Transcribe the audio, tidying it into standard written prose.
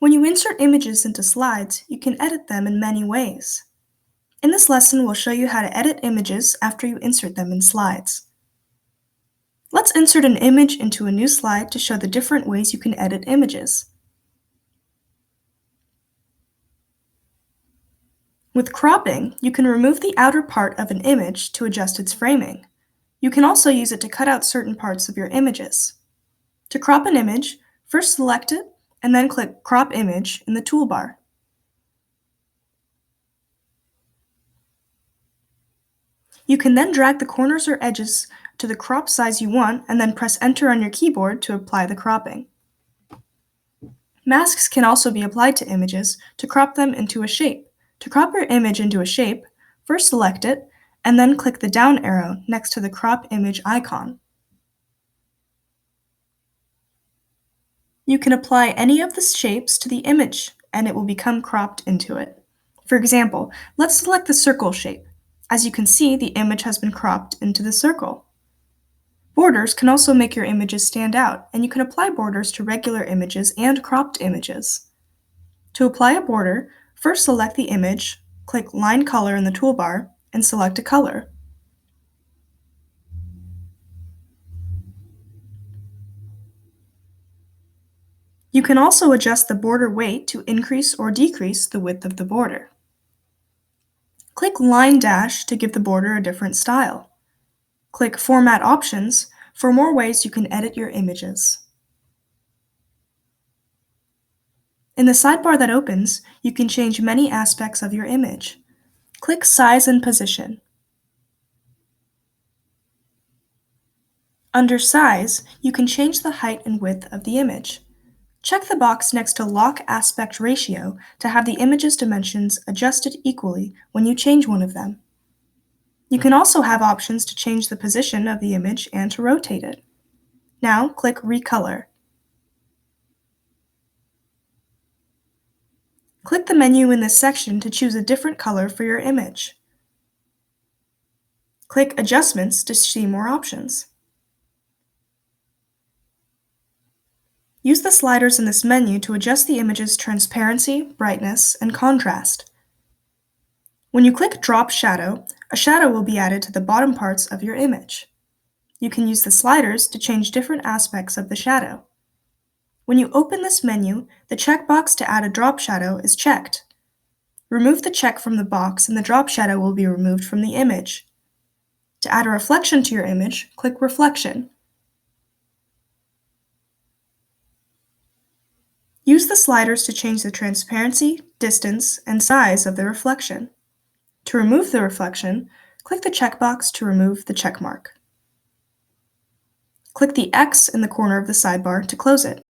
When you insert images into slides, you can edit them in many ways. In this lesson, we'll show you how to edit images after you insert them in slides. Let's insert an image into a new slide to show the different ways you can edit images. With cropping, you can remove the outer part of an image to adjust its framing. You can also use it to cut out certain parts of your images. To crop an image, first select it and then click Crop Image in the toolbar. You can then drag the corners or edges to the crop size you want and then press Enter on your keyboard to apply the cropping. Masks can also be applied to images to crop them into a shape. To crop your image into a shape, first select it and then click the down arrow next to the crop image icon. You can apply any of the shapes to the image and it will become cropped into it. For example, let's select the circle shape. As you can see, the image has been cropped into the circle. Borders can also make your images stand out, and you can apply borders to regular images and cropped images. To apply a border, first select the image, click Line Color in the toolbar, and select a color. You can also adjust the border weight to increase or decrease the width of the border. Click Line Dash to give the border a different style. Click Format Options for more ways you can edit your images. In the sidebar that opens, you can change many aspects of your image. Click Size and Position. Under Size, you can change the height and width of the image. Check the box next to Lock Aspect Ratio to have the image's dimensions adjusted equally when you change one of them. You can also have options to change the position of the image and to rotate it. Now click Recolor. Click the menu in this section to choose a different color for your image. Click Adjustments to see more options. Use the sliders in this menu to adjust the image's transparency, brightness, and contrast. When you click Drop Shadow, a shadow will be added to the bottom parts of your image. You can use the sliders to change different aspects of the shadow. When you open this menu, the checkbox to add a drop shadow is checked. Remove the check from the box and the drop shadow will be removed from the image. To add a reflection to your image, click Reflection. Use the sliders to change the transparency, distance, and size of the reflection. To remove the reflection, click the checkbox to remove the checkmark. Click the X in the corner of the sidebar to close it.